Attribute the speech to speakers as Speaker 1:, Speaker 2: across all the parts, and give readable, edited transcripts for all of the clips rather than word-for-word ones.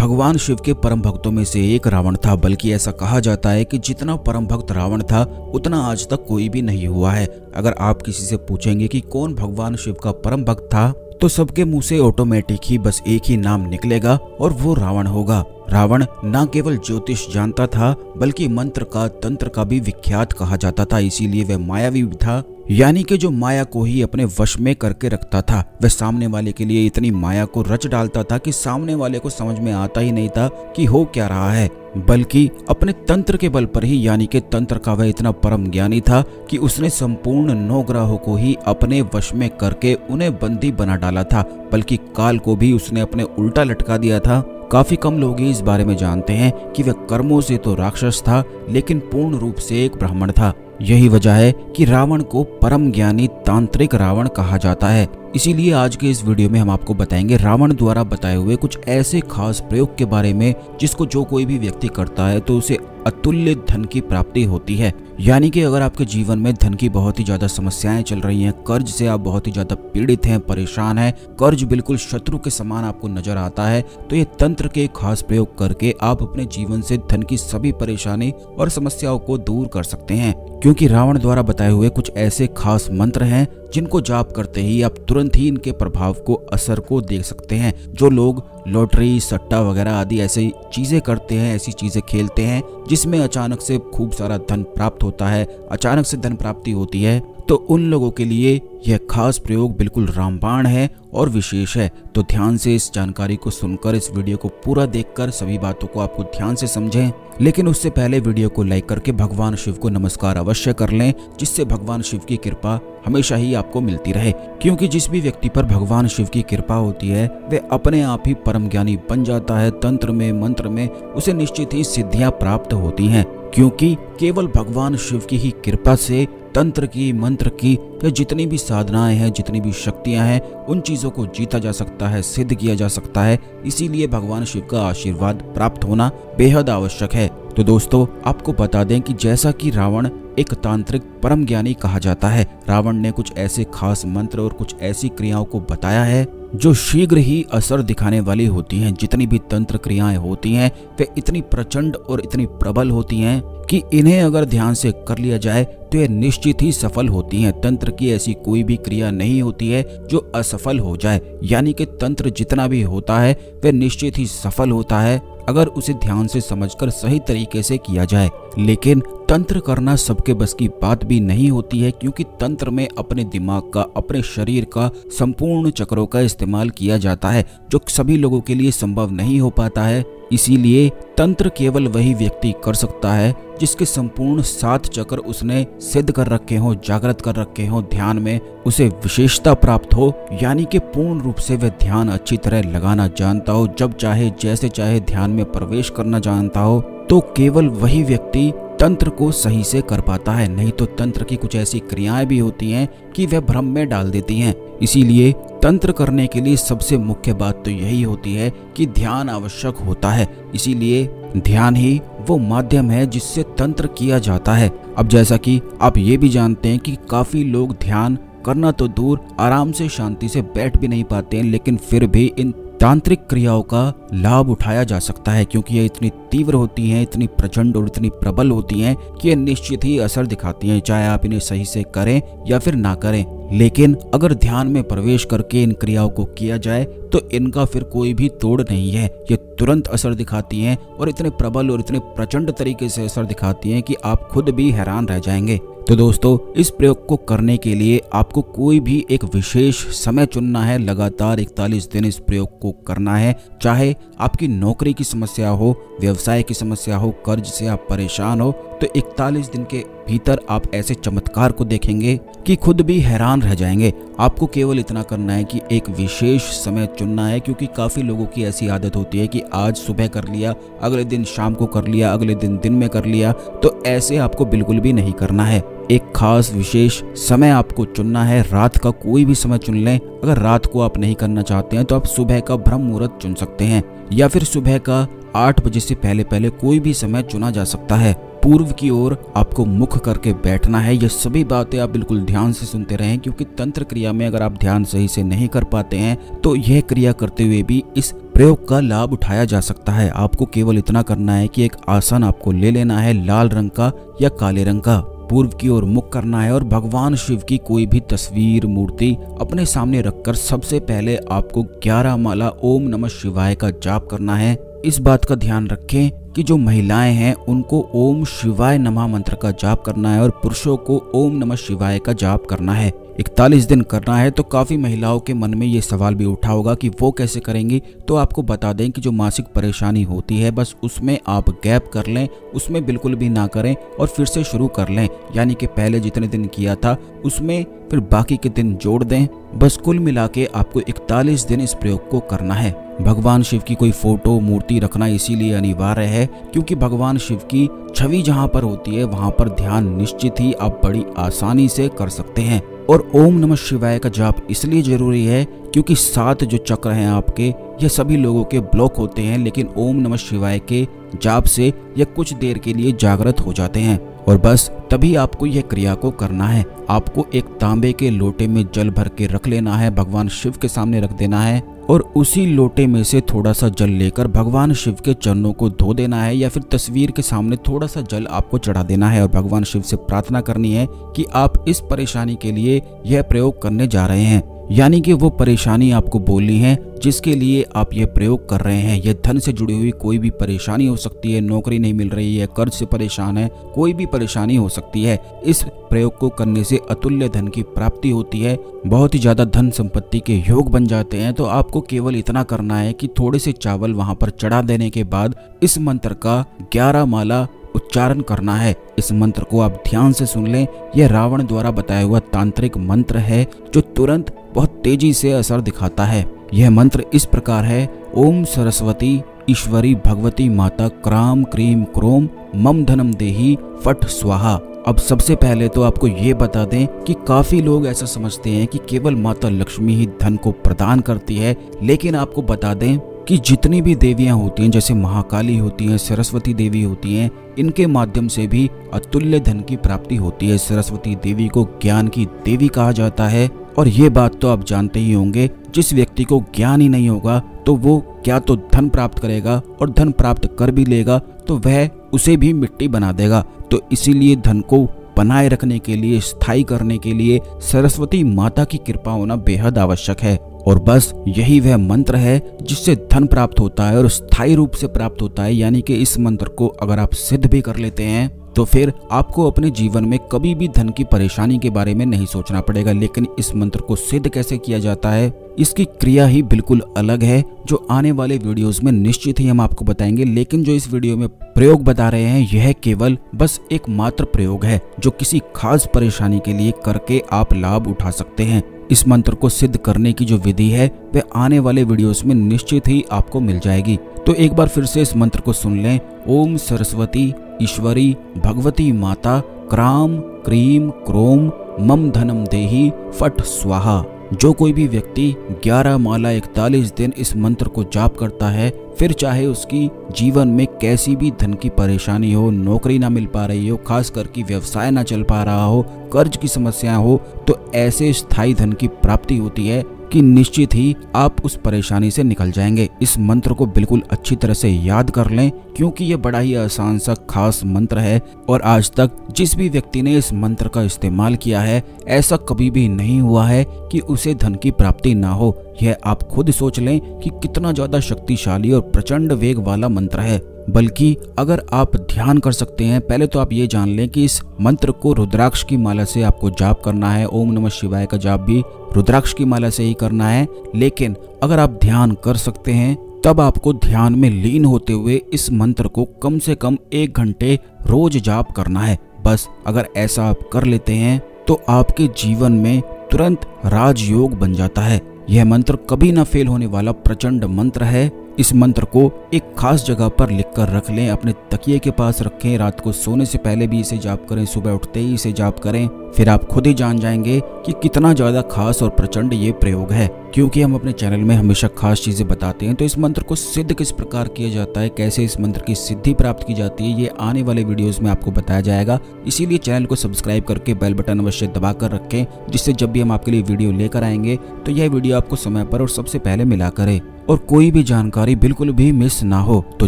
Speaker 1: भगवान शिव के परम भक्तों में से एक रावण था। बल्कि ऐसा कहा जाता है कि जितना परम भक्त रावण था उतना आज तक कोई भी नहीं हुआ है। अगर आप किसी से पूछेंगे कि कौन भगवान शिव का परम भक्त था तो सबके मुंह से ऑटोमेटिक ही बस एक ही नाम निकलेगा और वो रावण होगा। रावण न केवल ज्योतिष जानता था बल्कि मंत्र का तंत्र का भी विख्यात कहा जाता था। इसीलिए वह मायावी भी था, यानी कि जो माया को ही अपने वश में करके रखता था। वह सामने वाले के लिए इतनी माया को रच डालता था कि सामने वाले को समझ में आता ही नहीं था कि हो क्या रहा है। बल्कि अपने तंत्र के बल पर ही, यानी कि तंत्र का वह इतना परम ज्ञानी था कि उसने संपूर्ण 9 ग्रहों को ही अपने वश में करके उन्हें बंदी बना डाला था। बल्कि काल को भी उसने अपने उल्टा लटका दिया था। काफी कम लोग इस बारे में जानते हैं कि वह कर्मों से तो राक्षस था लेकिन पूर्ण रूप से एक ब्राह्मण था। यही वजह है कि रावण को परम ज्ञानी तांत्रिक रावण कहा जाता है। इसीलिए आज के इस वीडियो में हम आपको बताएंगे रावण द्वारा बताए हुए कुछ ऐसे खास प्रयोग के बारे में जिसको जो कोई भी व्यक्ति करता है तो उसे अतुल्य धन की प्राप्ति होती है। यानी कि अगर आपके जीवन में धन की बहुत ही ज्यादा समस्याएं चल रही हैं, कर्ज से आप बहुत ही ज्यादा पीड़ित हैं, परेशान हैं, कर्ज बिल्कुल शत्रु के समान आपको नजर आता है, तो ये तंत्र के खास प्रयोग करके आप अपने जीवन से धन की सभी परेशानी और समस्याओं को दूर कर सकते हैं। क्योंकि रावण द्वारा बताए हुए कुछ ऐसे खास मंत्र हैं जिनको जाप करते ही आप तुरंत ही इनके प्रभाव को, असर को देख सकते हैं। जो लोग लॉटरी, सट्टा वगैरह आदि ऐसी चीजें करते हैं, ऐसी चीजें खेलते हैं जिसमें अचानक से खूब सारा धन प्राप्त होता है, अचानक से धन प्राप्ति होती है, तो उन लोगों के लिए यह खास प्रयोग बिल्कुल रामबाण है और विशेष है। तो ध्यान से इस जानकारी को सुनकर, इस वीडियो को पूरा देखकर सभी बातों को आपको ध्यान से समझें। लेकिन उससे पहले वीडियो को लाइक करके भगवान शिव को नमस्कार अवश्य कर लें, जिससे भगवान शिव की कृपा हमेशा ही आपको मिलती रहे। क्योंकि जिस भी व्यक्ति पर भगवान शिव की कृपा होती है वह अपने आप ही परम ज्ञानी बन जाता है। तंत्र में, मंत्र में उसे निश्चित ही सिद्धियां प्राप्त होती हैं। क्योंकि केवल भगवान शिव की ही कृपा से तंत्र की, मंत्र की या जितनी भी साधनाएं हैं, जितनी भी शक्तियां हैं, उन चीजों को जीता जा सकता है, सिद्ध किया जा सकता है। इसीलिए भगवान शिव का आशीर्वाद प्राप्त होना बेहद आवश्यक है। तो दोस्तों, आपको बता दें कि जैसा कि रावण एक तांत्रिक परम ज्ञानी कहा जाता है, रावण ने कुछ ऐसे खास मंत्र और कुछ ऐसी क्रियाओं को बताया है जो शीघ्र ही असर दिखाने वाली होती हैं। जितनी भी तंत्र क्रियाएं होती हैं वे इतनी प्रचंड और इतनी प्रबल होती हैं कि इन्हें अगर ध्यान से कर लिया जाए तो ये निश्चित ही सफल होती हैं। तंत्र की ऐसी कोई भी क्रिया नहीं होती है जो असफल हो जाए। यानी कि तंत्र जितना भी होता है वह निश्चित ही सफल होता है अगर उसे ध्यान से समझकर सही तरीके से किया जाए। लेकिन तंत्र करना सबके बस की बात भी नहीं होती है, क्योंकि तंत्र में अपने दिमाग का, अपने शरीर का, संपूर्ण चक्रों का इस्तेमाल किया जाता है जो सभी लोगों के लिए संभव नहीं हो पाता है। इसीलिए तंत्र केवल वही व्यक्ति कर सकता है जिसके संपूर्ण 7 चक्र उसने सिद्ध कर रखे हों, जागृत कर रखे हों, ध्यान में उसे विशेषता प्राप्त हो। यानी कि पूर्ण रूप से वह ध्यान अच्छी तरह लगाना जानता हो, जब चाहे जैसे चाहे ध्यान में प्रवेश करना जानता हो, तो केवल वही व्यक्ति तंत्र को सही से कर पाता है। नहीं तो तंत्र की कुछ ऐसी क्रियाएं भी होती हैं कि वह भ्रम में डाल देती हैं। इसीलिए तंत्र करने के लिए सबसे मुख्य बात तो यही होती है कि ध्यान आवश्यक होता है। इसीलिए ध्यान ही वो माध्यम है जिससे तंत्र किया जाता है। अब जैसा कि आप ये भी जानते हैं कि काफी लोग ध्यान करना तो दूर, आराम से शांति से बैठ भी नहीं पाते हैं, लेकिन फिर भी इन तांत्रिक क्रियाओं का लाभ उठाया जा सकता है। क्योंकि ये इतनी तीव्र होती हैं, इतनी प्रचंड और इतनी प्रबल होती हैं कि ये निश्चित ही असर दिखाती हैं, चाहे आप इन्हें सही से करें या फिर ना करें। लेकिन अगर ध्यान में प्रवेश करके इन क्रियाओं को किया जाए तो इनका फिर कोई भी तोड़ नहीं है। ये तुरंत असर दिखाती हैं और इतने प्रबल और इतने प्रचंड तरीके से असर दिखाती हैं कि आप खुद भी हैरान रह जाएंगे। तो दोस्तों, इस प्रयोग को करने के लिए आपको कोई भी एक विशेष समय चुनना है। लगातार 41 दिन इस प्रयोग को करना है। चाहे आपकी नौकरी की समस्या हो, व्यवसाय की समस्या हो, कर्ज से आप परेशान हो, तो 41 दिन के भीतर आप ऐसे चमत्कार को देखेंगे कि खुद भी हैरान रह जाएंगे। आपको केवल इतना करना है कि एक विशेष समय चुनना है। क्योंकि काफी लोगों की ऐसी आदत होती है कि आज सुबह कर लिया, अगले दिन शाम को कर लिया, अगले दिन दिन में कर लिया। तो ऐसे आपको बिल्कुल भी नहीं करना है। एक खास विशेष समय आपको चुनना है। रात का कोई भी समय चुन लें। अगर रात को आप नहीं करना चाहते हैं तो आप सुबह का ब्रह्म मुहूर्त चुन सकते हैं, या फिर सुबह का 8 बजे से पहले कोई भी समय चुना जा सकता है। पूर्व की ओर आपको मुख करके बैठना है। ये सभी बातें आप बिल्कुल ध्यान से सुनते रहें, क्योंकि तंत्र क्रिया में अगर आप ध्यान सही से नहीं कर पाते हैं तो यह क्रिया करते हुए भी इस प्रयोग का लाभ उठाया जा सकता है। आपको केवल इतना करना है कि एक आसन आपको ले लेना है, लाल रंग का या काले रंग का, पूर्व की ओर मुख करना है और भगवान शिव की कोई भी तस्वीर मूर्ति अपने सामने रखकर सबसे पहले आपको 11 माला ओम नमः शिवाय का जाप करना है। इस बात का ध्यान रखें कि जो महिलाएं हैं उनको ओम शिवाय नमः मंत्र का जाप करना है और पुरुषों को ओम नमः शिवाय का जाप करना है। 41 दिन करना है। तो काफी महिलाओं के मन में ये सवाल भी उठा होगा कि वो कैसे करेंगी। तो आपको बता दें कि जो मासिक परेशानी होती है बस उसमें आप गैप कर लें, उसमें बिल्कुल भी ना करें और फिर से शुरू कर लें, यानी कि पहले जितने दिन किया था उसमें फिर बाकी के दिन जोड़ दें। बस कुल मिला के आपको 41 दिन इस प्रयोग को करना है। भगवान शिव की कोई फोटो मूर्ति रखना इसीलिए अनिवार्य है क्योंकि भगवान शिव की छवि जहाँ पर होती है वहाँ पर ध्यान निश्चित ही आप बड़ी आसानी से कर सकते हैं। और ओम नमः शिवाय का जाप इसलिए जरूरी है क्योंकि 7 जो चक्र हैं आपके, ये सभी लोगों के ब्लॉक होते हैं, लेकिन ओम नमः शिवाय के जाप से ये कुछ देर के लिए जागृत हो जाते हैं। और बस तभी आपको यह क्रिया को करना है। आपको एक तांबे के लोटे में जल भर के रख लेना है, भगवान शिव के सामने रख देना है और उसी लोटे में से थोड़ा सा जल लेकर भगवान शिव के चरणों को धो देना है या फिर तस्वीर के सामने थोड़ा सा जल आपको चढ़ा देना है और भगवान शिव से प्रार्थना करनी है कि आप इस परेशानी के लिए यह प्रयोग करने जा रहे हैं, यानी कि वो परेशानी आपको बोलनी है जिसके लिए आप ये प्रयोग कर रहे हैं। ये धन से जुड़ी हुई कोई भी परेशानी हो सकती है, नौकरी नहीं मिल रही है, कर्ज से परेशान है, कोई भी परेशानी हो सकती है। इस प्रयोग को करने से अतुल्य धन की प्राप्ति होती है, बहुत ही ज्यादा धन संपत्ति के योग बन जाते हैं। तो आपको केवल इतना करना है कि थोड़े से चावल वहां पर चढ़ा देने के बाद इस मंत्र का 11 माला उच्चारण करना है। इस मंत्र को आप ध्यान से सुन लें। यह रावण द्वारा बताया हुआ तांत्रिक मंत्र है जो तुरंत बहुत तेजी से असर दिखाता है। यह मंत्र इस प्रकार है, ओम सरस्वती ईश्वरी भगवती माता क्राम क्रीम क्रोम मम धनम देही फट स्वाहा। अब सबसे पहले तो आपको ये बता दें कि काफी लोग ऐसा समझते हैं कि केवल माता लक्ष्मी ही धन को प्रदान करती है, लेकिन आपको बता दें कि जितनी भी देवियां होती हैं, जैसे महाकाली होती हैं, सरस्वती देवी होती हैं, इनके माध्यम से भी अतुल्य धन की प्राप्ति होती है। सरस्वती देवी को ज्ञान की देवी कहा जाता है और ये बात तो आप जानते ही होंगे, जिस व्यक्ति को ज्ञान ही नहीं होगा तो वो क्या तो धन प्राप्त करेगा और धन प्राप्त कर भी लेगा तो वह उसे भी मिट्टी बना देगा। तो इसीलिए धन को बनाए रखने के लिए, स्थायी करने के लिए सरस्वती माता की कृपा होना बेहद आवश्यक है। और बस यही वह मंत्र है जिससे धन प्राप्त होता है और स्थायी रूप से प्राप्त होता है। यानी कि इस मंत्र को अगर आप सिद्ध भी कर लेते हैं तो फिर आपको अपने जीवन में कभी भी धन की परेशानी के बारे में नहीं सोचना पड़ेगा। लेकिन इस मंत्र को सिद्ध कैसे किया जाता है, इसकी क्रिया ही बिल्कुल अलग है, जो आने वाले वीडियोस में निश्चित ही हम आपको बताएंगे। लेकिन जो इस वीडियो में प्रयोग बता रहे हैं यह केवल बस एक मात्र प्रयोग है जो किसी खास परेशानी के लिए करके आप लाभ उठा सकते हैं। इस मंत्र को सिद्ध करने की जो विधि है वह आने वाले वीडियोस में निश्चित ही आपको मिल जाएगी। तो एक बार फिर से इस मंत्र को सुन लें, ओम सरस्वती ईश्वरी भगवती माता क्राम क्रीम क्रोम मम धनम देही फट स्वाहा। जो कोई भी व्यक्ति 11 माला 41 दिन इस मंत्र को जाप करता है, फिर चाहे उसकी जीवन में कैसी भी धन की परेशानी हो, नौकरी ना मिल पा रही हो, खास करके व्यवसाय ना चल पा रहा हो, कर्ज की समस्या हो, तो ऐसे स्थायी धन की प्राप्ति होती है कि निश्चित ही आप उस परेशानी से निकल जाएंगे। इस मंत्र को बिल्कुल अच्छी तरह से याद कर लें क्योंकि ये बड़ा ही आसान सा खास मंत्र है और आज तक जिस भी व्यक्ति ने इस मंत्र का इस्तेमाल किया है ऐसा कभी भी नहीं हुआ है कि उसे धन की प्राप्ति ना हो। यह आप खुद सोच लें कि कितना ज्यादा शक्तिशाली और प्रचंड वेग वाला मंत्र है। बल्कि अगर आप ध्यान कर सकते हैं, पहले तो आप ये जान लें कि इस मंत्र को रुद्राक्ष की माला से आपको जाप करना है। ओम नमः शिवाय का जाप भी रुद्राक्ष की माला से ही करना है। लेकिन अगर आप ध्यान कर सकते हैं तब आपको ध्यान में लीन होते हुए इस मंत्र को कम से कम 1 घंटे रोज जाप करना है। बस अगर ऐसा आप कर लेते हैं तो आपके जीवन में तुरंत राजयोग बन जाता है। यह मंत्र कभी ना फेल होने वाला प्रचंड मंत्र है। इस मंत्र को एक खास जगह पर लिख कर रख लें, अपने तकिए के पास रखें, रात को सोने से पहले भी इसे जाप करें, सुबह उठते ही इसे जाप करें, फिर आप खुद ही जान जाएंगे कि कितना ज्यादा खास और प्रचंड ये प्रयोग है। क्योंकि हम अपने चैनल में हमेशा खास चीजें बताते हैं, तो इस मंत्र को सिद्ध किस प्रकार किया जाता है, कैसे इस मंत्र की सिद्धि प्राप्त की जाती है, ये आने वाले वीडियोस में आपको बताया जाएगा। इसीलिए चैनल को सब्सक्राइब करके बेल बटन अवश्य दबा कर रखें, जिससे जब भी हम आपके लिए वीडियो लेकर आएंगे तो यह वीडियो आपको समय पर और सबसे पहले मिला करे और कोई भी जानकारी बिल्कुल भी मिस ना हो। तो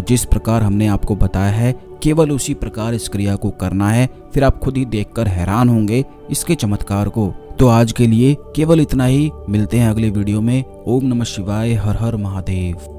Speaker 1: जिस प्रकार हमने आपको बताया है, केवल उसी प्रकार इस क्रिया को करना है, फिर आप खुद ही देखकर हैरान होंगे इसके चमत्कार को। तो आज के लिए केवल इतना ही, मिलते हैं अगले वीडियो में। ओम नमः शिवाय, हर हर महादेव।